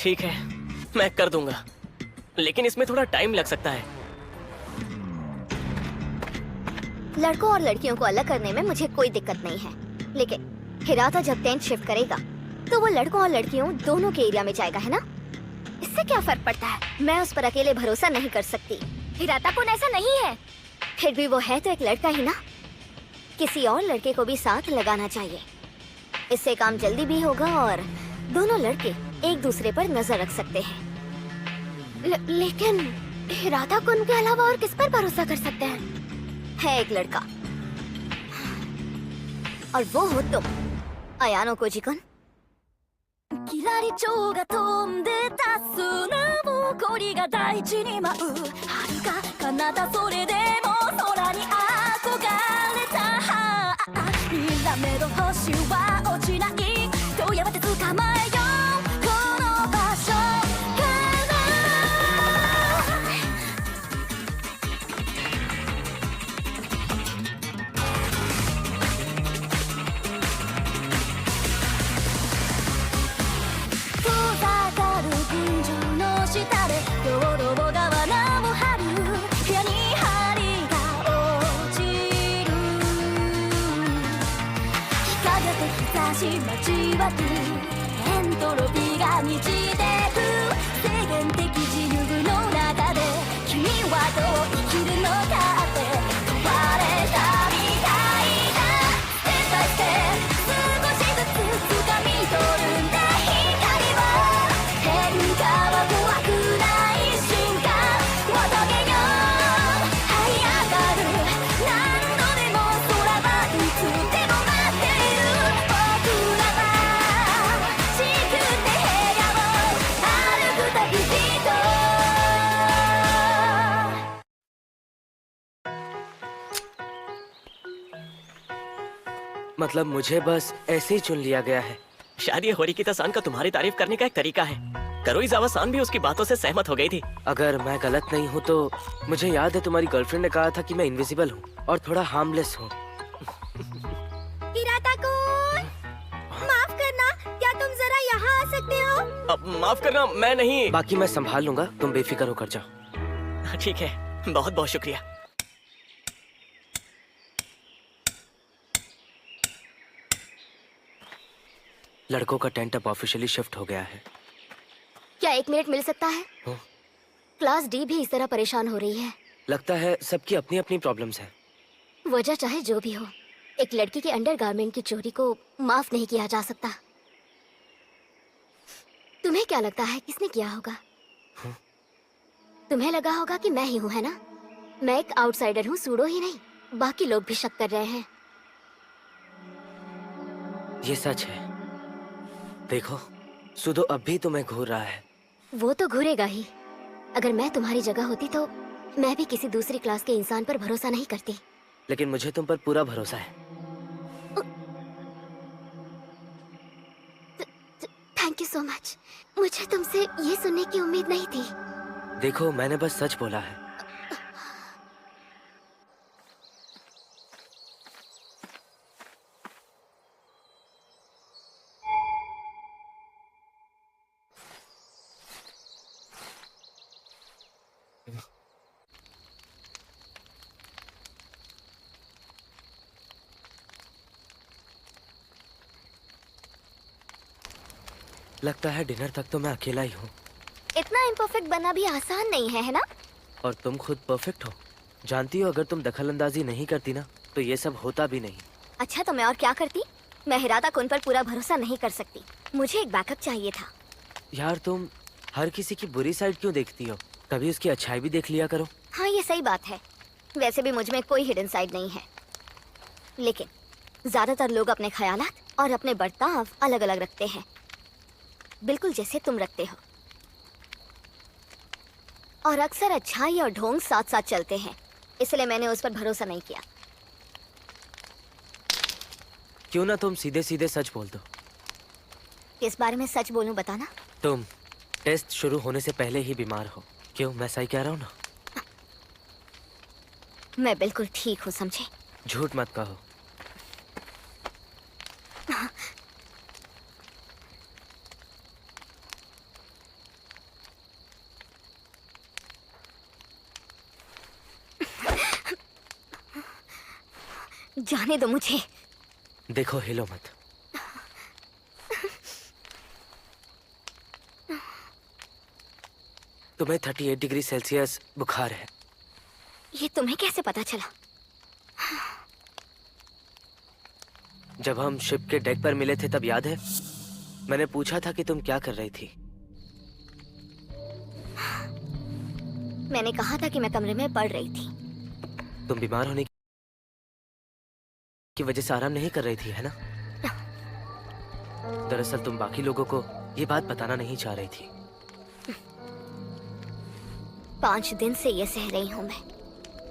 ठीक है, मैं कर दूंगा, लेकिन इसमें थोड़ा टाइम लग सकता है। लड़कों और लड़कियों को अलग करने में मुझे कोई दिक्कत नहीं है, लेकिन हिराता जब टेंट शिफ्ट करेगा तो वो लड़कों और लड़कियों दोनों के एरिया में जाएगा, है ना? इससे क्या फर्क पड़ता है? मैं उस पर अकेले भरोसा नहीं कर सकती। हिराता कौन ऐसा नहीं है। फिर भी वो है तो एक लड़का ही ना। किसी और लड़के को भी साथ लगाना चाहिए। इससे काम जल्दी भी होगा और दोनों लड़के एक दूसरे पर नजर रख सकते हैं। लेकिन हिराता कुन के अलावा और किस पर भरोसा कर सकते हैं? है एक लड़का, और वो हो तुम, अयानो कोजी-कुन। キラリチョウが飛んでた砂ぼこりが大地に舞う遥か彼方それでも空に憧れたにらめの星は落ちないとやめて捕まえようこの場所から遠ざかる群青の下で道路川名も張る部屋に針が落ちる日陰と日差し交わるエントロピーが満ちてく制限的自由の中で君はどう生きるのかって問われたみたいだステップバイステップ少しずつ掴み取るんだ光は変化は怖くない瞬間を遂げよう這い上がる何度でも空はいつでも待っている僕らは誓って部屋を歩く旅人 मतलब मुझे बस ऐसे ही चुन लिया गया है। शायद ये होरिकिता-सान का तुम्हारी तारीफ करने का एक तरीका है। करोइजावा-सान भी उसकी बातों से सहमत हो गई थी। अगर मैं गलत नहीं हूँ तो मुझे याद है तुम्हारी गर्लफ्रेंड ने कहा था कि मैं इनविजिबल हूँ और थोड़ा हार्मलेस हूँ। हिराता-कुन, माफ करना, क्या तुम जरा यहाँ आ सकते हो? अब माफ करना, मैं नहीं। बाकी मैं संभाल लूंगा, तुम बेफिक्र होकर जाओ। ठीक है, बहुत बहुत शुक्रिया। लड़कों का टेंट अब ऑफिशियली शिफ्ट हो गया है। क्या 1 मिनट मिल सकता है? हाँ? क्लास डी भी इस तरह परेशान हो रही है। लगता है सबकी अपनी अपनी प्रॉब्लम्स हैं। वजह चाहे जो भी हो, एक लड़की के अंडरगारमेंट की चोरी को माफ नहीं किया जा सकता। तुम्हें क्या लगता है किसने किया होगा? हाँ? तुम्हें लगा होगा कि मैं ही हूँ, है ना? मैं एक आउटसाइडर हूँ, सूडो ही नहीं, बाकी लोग भी शक कर रहे हैं। ये सच है। देखो, सुदो अब भी तुम्हें घूर रहा है। वो तो घूरेगा ही। अगर मैं तुम्हारी जगह होती तो मैं भी किसी दूसरी क्लास के इंसान पर भरोसा नहीं करती। लेकिन मुझे तुम पर पूरा भरोसा है। Thank you so much. मुझे तुमसे ये सुनने की उम्मीद नहीं थी। देखो, मैंने बस सच बोला है। लगता है डिनर तक तो मैं अकेला ही हूँ। इतना इम्परफेक्ट बनना भी आसान नहीं है ना? और तुम खुद परफेक्ट हो। जानती हो, अगर तुम दखलंदाजी नहीं करती ना तो ये सब होता भी नहीं। अच्छा, तो मैं और क्या करती? मैं हिराता-कुन पर पूरा भरोसा नहीं कर सकती। मुझे एक बैकअप चाहिए था। यार, तुम हर किसी की बुरी साइड क्यों देखती हो? कभी उसकी अच्छाई भी देख लिया करो। हाँ, ये सही बात है। वैसे भी मुझ में कोई हिडन साइड नहीं है, लेकिन ज्यादातर लोग अपने ख्यालात और अपने बर्ताव अलग अलग रखते हैं, बिल्कुल जैसे तुम रखते हो। और अक्सर अच्छाई और ढोंग साथ साथ चलते हैं, इसलिए मैंने उस पर भरोसा नहीं किया। क्यों ना तुम सीधे सीधे सच बोल दो। किस बारे में सच बोलूं, बताना? तुम टेस्ट शुरू होने से पहले ही बीमार हो। क्यों, मैं सही कह रहा हूँ ना? मैं बिल्कुल ठीक हूँ, समझे? झूठ मत कहो। जाने दो मुझे। देखो, हिलो मत। तुम्हें 38 डिग्री सेल्सियस बुखार है। ये तुम्हें कैसे पता चला? जब हम शिप के डेक पर मिले थे तब याद है? मैंने पूछा था कि तुम क्या कर रही थी। मैंने कहा था कि मैं कमरे में पड़ रही थी। तुम बीमार होने की वजह से आराम नहीं कर रही थी, है ना? दरअसल तुम बाकी लोगों को ये बात बताना नहीं चाह रही थी। 5 दिन से ये सह रही हूँ मैं,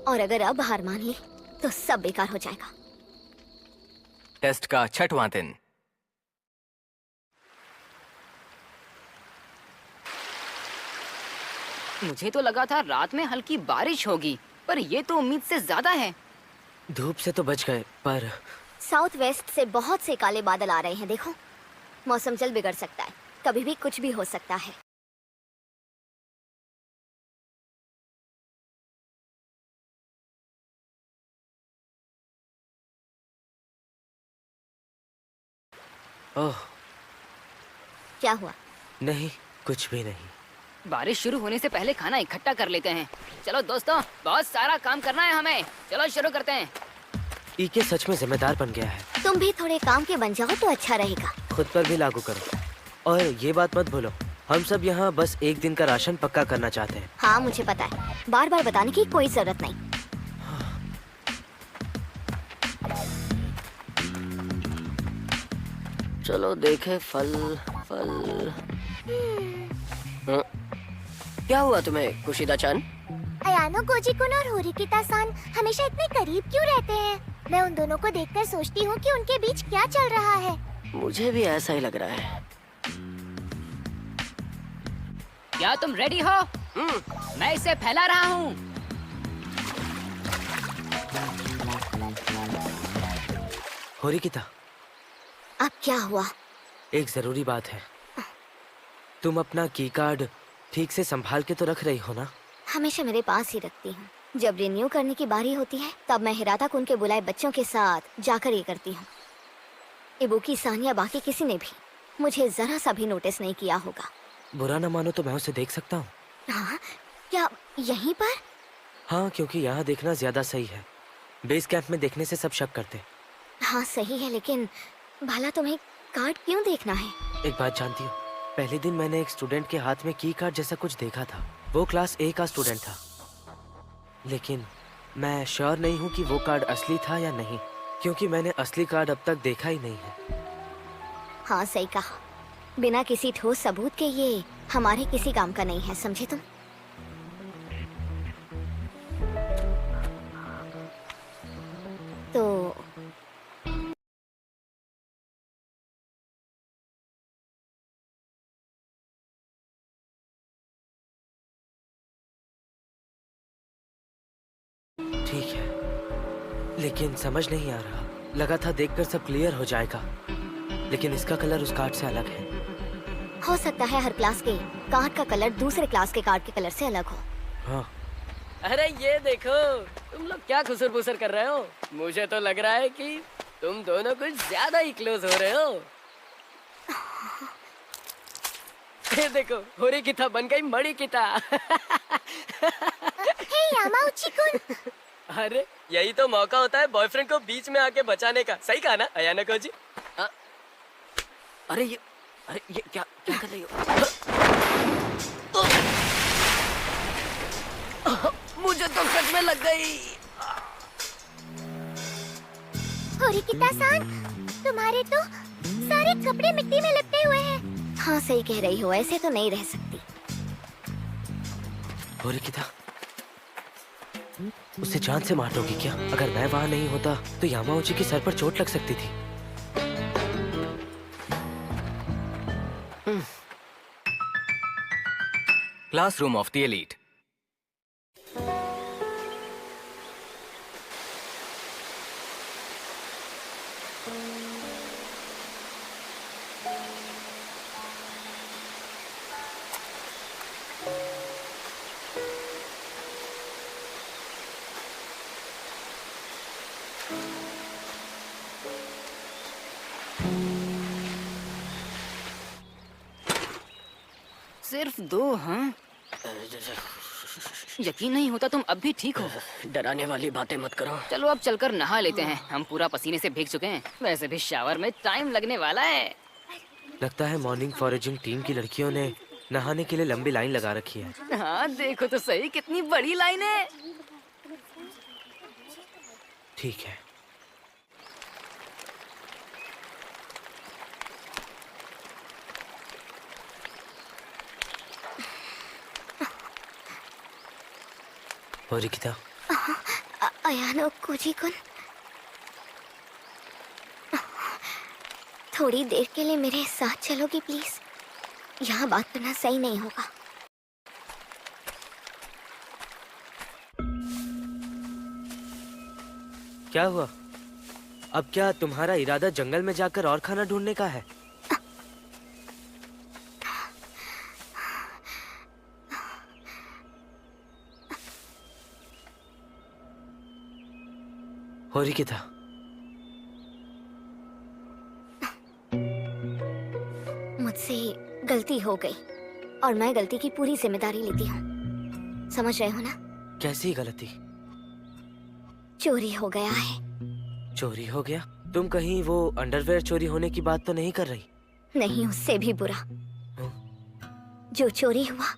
और अगर अब हार मान ली तो सब बेकार हो जाएगा। टेस्ट का 6वां दिन। मुझे तो लगा था रात में हल्की बारिश होगी, पर ये तो उम्मीद से ज्यादा है। धूप से तो बच गए, पर साउथ वेस्ट से बहुत से काले बादल आ रहे हैं। देखो, मौसम जल्द बिगड़ सकता है, कभी भी कुछ भी हो सकता है। ओह क्या हुआ? नहीं, कुछ भी नहीं। बारिश शुरू होने से पहले खाना इकट्ठा कर लेते हैं। चलो दोस्तों, बहुत सारा काम करना है हमें। चलो शुरू करते हैं। ईके सच में जिम्मेदार बन गया है। तुम भी थोड़े काम के बन जाओ तो अच्छा रहेगा। खुद पर भी लागू करो। और ये बात मत भूलो, हम सब यहाँ बस एक दिन का राशन पक्का करना चाहते हैं। हाँ, मुझे पता है, बार बार बताने की कोई जरूरत नहीं। चलो देखे फल फल। हाँ? क्या हुआ तुम्हें कुशिदा-चान? अयानो गोजी-कुन और होरिकिता-सान हमेशा इतने करीब क्यों रहते हैं? मैं उन दोनों को देखकर सोचती हूँ कि उनके बीच क्या चल रहा है। मुझे भी ऐसा ही लग रहा है। क्या तुम रेडी हो? मैं इसे फैला रहा हूँ। होरिकिता, अब क्या हुआ? एक जरूरी बात है। तुम अपना की कार्ड ठीक से संभाल के तो रख रही हो ना? हमेशा मेरे पास ही रखती हूँ। जब रिन्यू करने की बारी होती है तब मैं हिराता कुन के बुलाए बच्चों के साथ जाकर ये करती हूँ। इबुकी, सान या बाकी किसी ने भी मुझे जरा सा भी नोटिस नहीं किया होगा। बुरा ना मानो तो मैं उसे देख सकता हूँ? हाँ, क्या यहीं पर? हाँ, क्योंकि यहाँ देखना ज्यादा सही है। बेस कैंप में देखने से सब शक करते। हाँ सही है, लेकिन भला तुम्हें कार्ड क्यों देखना है? एक बात जानती हो, पहले दिन मैंने एक स्टूडेंट के हाथ में की कार्ड जैसा कुछ देखा था। वो क्लास A का स्टूडेंट था, लेकिन मैं श्योर नहीं हूँ कि वो कार्ड असली था या नहीं, क्योंकि मैंने असली कार्ड अब तक देखा ही नहीं है। हाँ सही कहा, बिना किसी ठोस सबूत के ये हमारे किसी काम का नहीं है, समझे तुम? तो ठीक है, लेकिन समझ नहीं आ रहा। लगा था देखकर सब क्लियर हो जाएगा, लेकिन इसका कलर उस कार्ड से अलग है। हो सकता है हर क्लास के कार्ड का कलर दूसरे क्लास के कार्ड के कलर से अलग हो। हाँ, अरे ये देखो, तुम लोग क्या खुसर-फुसर कर रहे हो? मुझे तो लग रहा है कि तुम दोनों कुछ ज्यादा ही क्लोज हो रहे हो। ये देखो, होरिकिता बन गई मणिकिता। हे यामाउची-कुन, अरे यही तो मौका होता है बॉयफ्रेंड को बीच में आके बचाने का। सही कहा ना अयाना को जी? अरे ये क्या क्या कर रही हो? मुझे तो सच में लग गई। होरिकिता-सान, तुम्हारे तो सारे कपड़े मिट्टी में लिपटे हुए हैं। हाँ सही कह रही हो, ऐसे तो नहीं रह सकती। होरिकिता, उसे जान से मार दोगी क्या? अगर मैं वहाँ नहीं होता तो यामाउची के सर पर चोट लग सकती थी। Classroom of the elite. सिर्फ 2, हाँ? यकीन नहीं होता तुम अब भी ठीक हो। डराने वाली बातें मत करो। चलो अब चलकर नहा लेते हैं, हम पूरा पसीने से भीग चुके हैं। वैसे भी शावर में टाइम लगने वाला है। लगता है मॉर्निंग फॉरेजिंग टीम की लड़कियों ने नहाने के लिए लंबी लाइन लगा रखी है। हाँ देखो तो सही, कितनी बड़ी लाइन है। ठीक है। होरिकिता, अयानो कोजी-कुन, थोड़ी देर के लिए मेरे साथ चलोगी प्लीज? यहाँ बात करना सही नहीं होगा। क्या हुआ? अब क्या तुम्हारा इरादा जंगल में जाकर और खाना ढूंढने का है? होरिकिता, मुझसे गलती हो गई और मैं गलती की पूरी जिम्मेदारी लेती हूँ। समझ रहे हो ना? कैसी गलती? चोरी हो गया है। चोरी हो गया? तुम कहीं वो अंडरवेयर चोरी होने की बात तो नहीं कर रही? नहीं, उससे भी बुरा। जो चोरी हुआ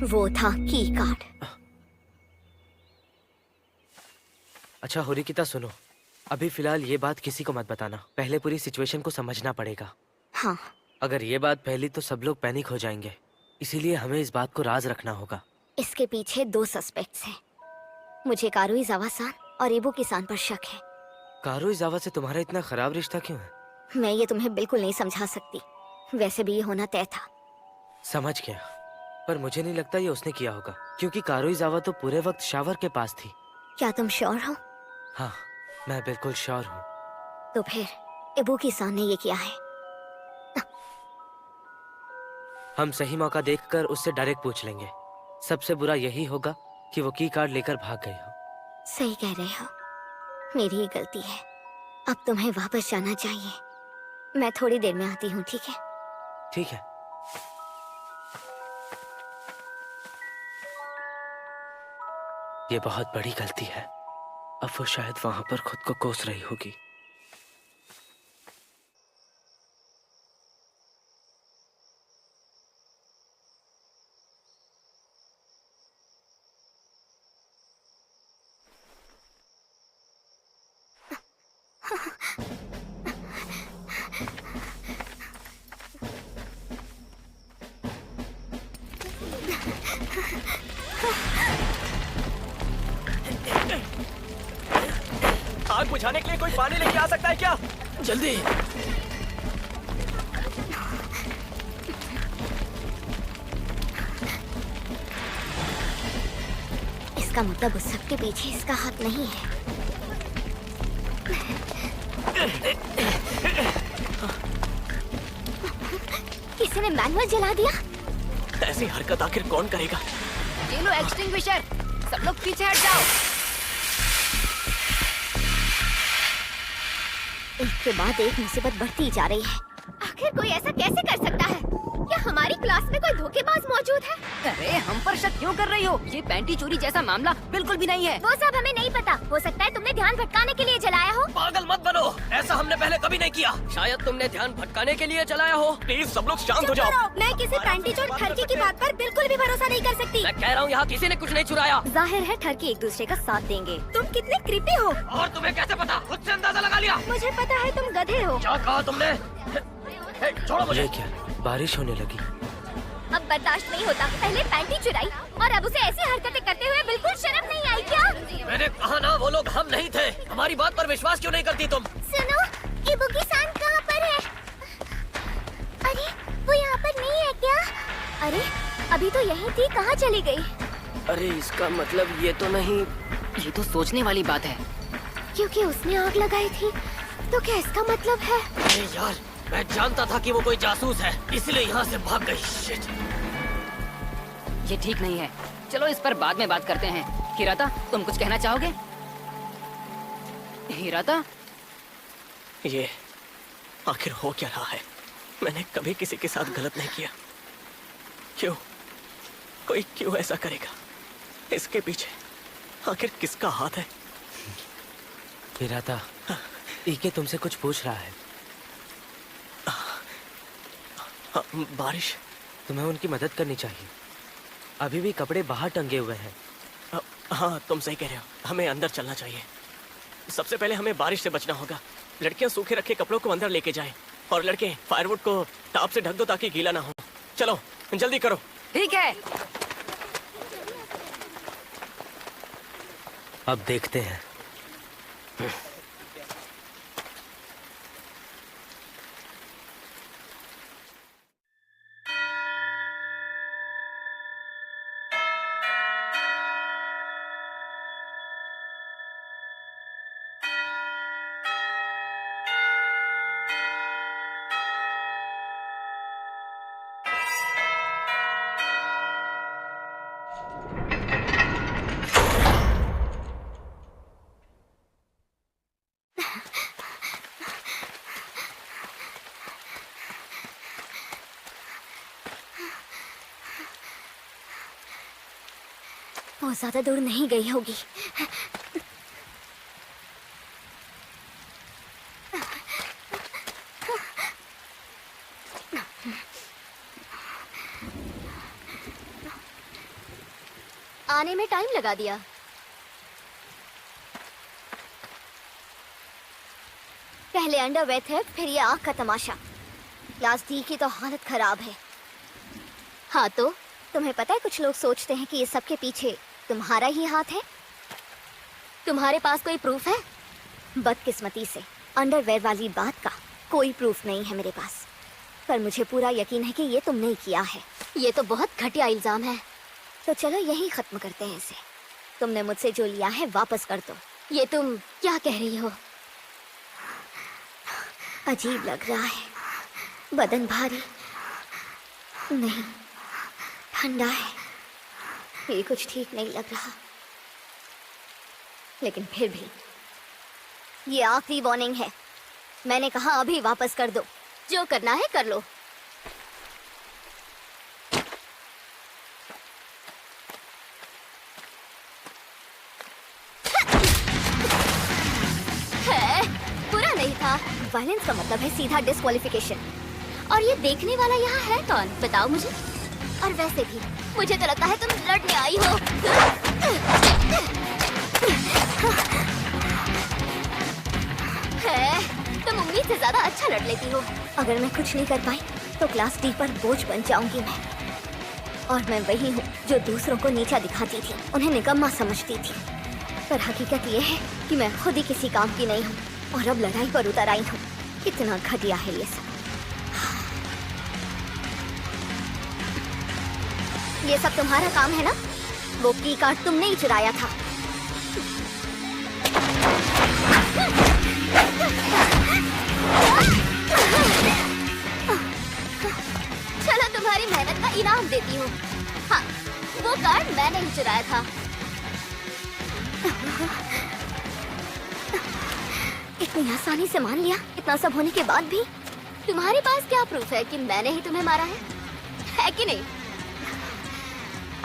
वो था की कार्ड। अच्छा होरिकिता सुनो, अभी फिलहाल ये बात किसी को मत बताना। पहले पूरी सिचुएशन को समझना पड़ेगा। हाँ, अगर ये बात फैली तो सब लोग पैनिक हो जाएंगे, इसीलिए हमें इस बात को राज रखना होगा। इसके पीछे 2 सस्पेक्ट्स हैं। मुझे कारुइजावा-सान और इबुकी-सान पर शक है। कारुइजावा से तुम्हारा इतना खराब रिश्ता क्यों है? मैं ये तुम्हें बिल्कुल नहीं समझा सकती। वैसे भी ये होना तय था। समझ गया, पर मुझे नहीं लगता ये उसने किया होगा, क्योंकि कारुइजावा तो पूरे वक्त शावर के पास थी। क्या तुम श्योर हो? हाँ, मैं बिल्कुल श्योर हूँ। तो फिर इबुकी-सान ने ये किया है। हम सही मौका देखकर उससे डायरेक्ट पूछ लेंगे। सबसे बुरा यही होगा कि वो की कार्ड लेकर भाग गई हो। सही कह रहे हो, मेरी ही गलती है। अब तुम्हें वापस जाना चाहिए। मैं थोड़ी देर में आती हूँ, ठीक है? ठीक है। ये बहुत बड़ी गलती है। अब वो शायद वहां पर खुद को कोस रही होगी। आग बुझाने के लिए कोई पानी लेके आ सकता है क्या? जल्दी। इसका मतलब उस सब के पीछे इसका हाथ नहीं है। किसी ने मैनुअल जला दिया? ऐसी हरकत आखिर कौन करेगा? ये लो एक्सटिंग्विशर, सब लोग पीछे हट जाओ। एक के बाद एक मुसीबत बढ़ती जा रही है। आखिर कोई ऐसा कैसे कर सकता है? क्या हमारी क्लास में कोई धोखेबाज मौजूद है? अरे हम पर शक क्यों कर रही हो? ये पैंटी चोरी जैसा मामला बिल्कुल भी नहीं है। वो सब हमें नहीं पता। हो सकता है तुमने ध्यान भटकाने के लिए जलाया हो। पागल मत बनो, ऐसा हमने पहले कभी नहीं किया। शायद तुमने ध्यान भटकाने के लिए चलाया हो। प्लीज सब लोग शांत हो जाओ। मैं किसी पैंटी चोर ठरकी की बात पर बिल्कुल भी भरोसा नहीं कर सकती। मैं कह रहा हूँ यहाँ किसी ने कुछ नहीं चुराया। जाहिर है ठरकी एक दूसरे का साथ देंगे। तुम कितने क्रीपी हो। और तुम्हें कैसे पता? खुद से अंदाजा लगा लिया। मुझे पता है तुम गधे हो। क्या कहा तुमने? छोड़ो मुझे। ये क्या, बारिश होने लगी? अब बर्दाश्त नहीं होता। पहले पैंटी चुराई और अब उसे ऐसी हरकतें करते हुए बिल्कुल शर्म नहीं आई क्या? मैंने कहा ना, वो लोग हम नहीं थे। हमारी बात पर विश्वास क्यों नहीं करती तुम? सुनो, इबुकी-सान कहाँ पर है? अरे वो यहाँ पर नहीं है क्या? अरे अभी तो यही थी, कहाँ चली गई? अरे इसका मतलब ये तो नहीं। ये तो सोचने वाली बात है। क्योंकि उसने आग लगाई थी, तो क्या इसका मतलब है? अरे यार, मैं जानता था कि वो कोई जासूस है, इसलिए यहाँ से भाग गई। शिट। ये ठीक नहीं है। चलो इस पर बाद में बात करते हैं। हिराता, तुम कुछ कहना चाहोगे? हिराता? ये आखिर हो क्या रहा है? मैंने कभी किसी के साथ गलत नहीं किया। क्यों? कोई क्यों ऐसा करेगा? इसके पीछे आखिर किसका हाथ है? हिराता, ईके तुमसे कुछ पूछ रहा है। हाँ, बारिश। तुम्हें उनकी मदद करनी चाहिए। अभी भी कपड़े बाहर टंगे हुए हैं। हाँ, तुम सही कह रहे हो। हमें अंदर चलना चाहिए। सबसे पहले हमें बारिश से बचना होगा। लड़कियां सूखे रखे कपड़ों को अंदर लेके जाएं और लड़के फायरवुड को टाप से ढक दो ताकि गीला ना हो। चलो जल्दी करो। ठीक है। अब देखते हैं। वो ज्यादा दूर नहीं गई होगी। आने में टाइम लगा दिया। पहले अंडरवेयर थे, फिर ये आँख का तमाशा। क्लास डी की तो हालत खराब है। हाँ तो तुम्हें पता है, कुछ लोग सोचते हैं कि ये सब के पीछे तुम्हारा ही हाथ है। तुम्हारे पास कोई प्रूफ है? बदकिस्मती से अंडरवेयर वाली बात का कोई प्रूफ नहीं है मेरे पास, पर मुझे पूरा यकीन है कि ये तुमने ही किया है। ये तो बहुत घटिया इल्जाम है। तो चलो यही खत्म करते हैं इसे। तुमने मुझसे जो लिया है वापस कर दो। ये तुम क्या कह रही हो? अजीब लग रहा है, बदन भारी नहीं, ठंडा है। ये कुछ ठीक नहीं लग रहा, लेकिन फिर भी ये आखिरी वार्निंग है। मैंने कहा अभी वापस कर दो। जो करना है कर लो। है, बुरा नहीं था। वायलेंस का मतलब है सीधा डिस्क्वालिफिकेशन। और ये देखने वाला यहाँ है कौन, बताओ मुझे। और वैसे भी मुझे तो लगता है तुम लड़ने आई हो। है, तुम उम्मीद से ज्यादा अच्छा लड़ लेती हो। अगर मैं कुछ नहीं कर पाई तो क्लास डी पर बोझ बन जाऊंगी मैं। और मैं वही हूँ जो दूसरों को नीचा दिखाती थी, उन्हें निकम्मा समझती थी। पर हकीकत ये है कि मैं खुद ही किसी काम की नहीं हूँ और अब लड़ाई पर उतर आई हूँ। कितना घटिया है ये सब। ये सब तुम्हारा काम है ना? वो की कार्ड तुमने ही चुराया था। चलो तुम्हारी मेहनत का इनाम देती हूँ। हाँ, वो कार्ड मैंने ही चुराया था। इतनी आसानी से मान लिया। इतना सब होने के बाद भी तुम्हारे पास क्या प्रूफ है कि मैंने ही तुम्हें मारा है कि नहीं?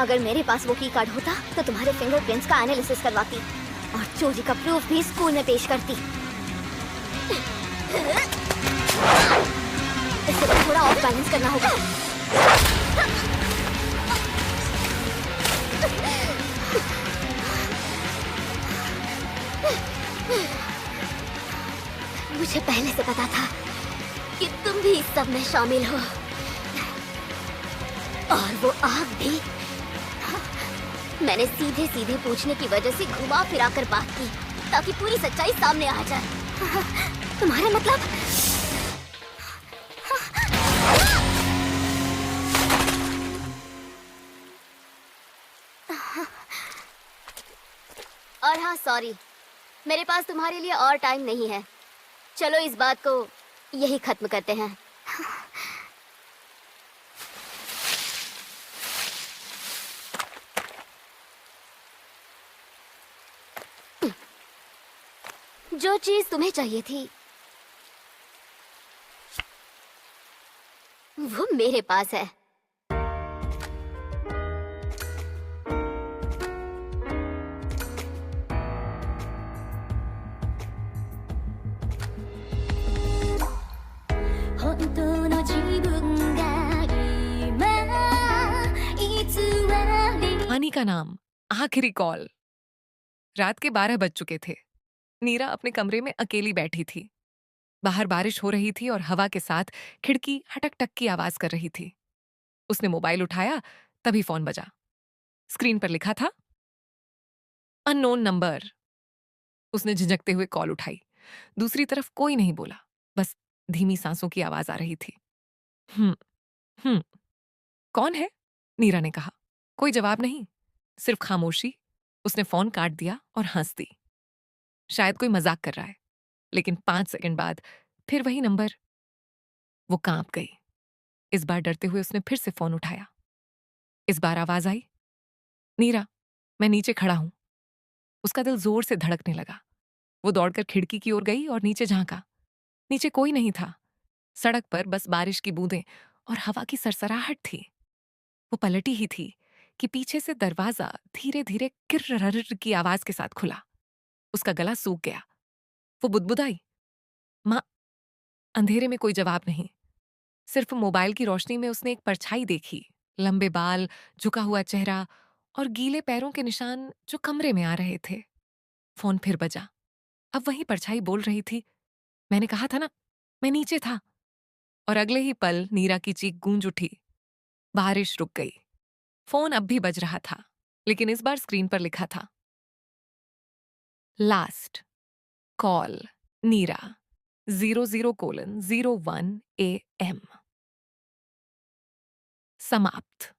अगर मेरे पास वो की कार्ड होता तो तुम्हारे फिंगरप्रिंट्स का एनालिसिस करवाती और चोरी का प्रूफ भी स्कूल में पेश करती। इसे तो थोड़ा और बैलेंस करना होगा। मुझे पहले से पता था कि तुम भी इस सब में शामिल हो। और वो आग भी मैंने सीधे सीधे पूछने की वजह से घुमा फिरा कर बात की ताकि पूरी सच्चाई सामने आ जाए। तुम्हारा मतलब? और हाँ सॉरी, मेरे पास तुम्हारे लिए और टाइम नहीं है। चलो इस बात को यही खत्म करते हैं। जो चीज तुम्हें चाहिए थी वो मेरे पास है।本当の自分が今偽り हानि का नाम, आखिरी कॉल। रात के 12 बज चुके थे। नीरा अपने कमरे में अकेली बैठी थी। बाहर बारिश हो रही थी और हवा के साथ खिड़की हटक टक की आवाज कर रही थी। उसने मोबाइल उठाया, तभी फोन बजा। स्क्रीन पर लिखा था अननोन नंबर। उसने झिझकते हुए कॉल उठाई। दूसरी तरफ कोई नहीं बोला, बस धीमी सांसों की आवाज आ रही थी। हम्म हम्म कौन है? नीरा ने कहा। कोई जवाब नहीं, सिर्फ खामोशी। उसने फोन काट दिया और हंस दी। शायद कोई मजाक कर रहा है, लेकिन 5 सेकंड बाद फिर वही नंबर। वो कांप गई। इस बार डरते हुए उसने फिर से फोन उठाया। इस बार आवाज आई, नीरा, मैं नीचे खड़ा हूं। उसका दिल जोर से धड़कने लगा। वो दौड़कर खिड़की की ओर गई और नीचे झांका। नीचे कोई नहीं था। सड़क पर बस बारिश की बूंदें और हवा की सरसराहट थी। वो पलटी ही थी कि पीछे से दरवाजा धीरे धीरे किर्र की आवाज के साथ खुला। उसका गला सूख गया। वो बुदबुदाई, मां। अंधेरे में कोई जवाब नहीं, सिर्फ मोबाइल की रोशनी में उसने एक परछाई देखी। लंबे बाल, झुका हुआ चेहरा और गीले पैरों के निशान जो कमरे में आ रहे थे। फोन फिर बजा। अब वही परछाई बोल रही थी, मैंने कहा था ना, मैं नीचे था। और अगले ही पल नीरा की चीख गूंज उठी। बारिश रुक गई। फोन अब भी बज रहा था, लेकिन इस बार स्क्रीन पर लिखा था लास्ट कॉल नीरा 00:01 AM। समाप्त।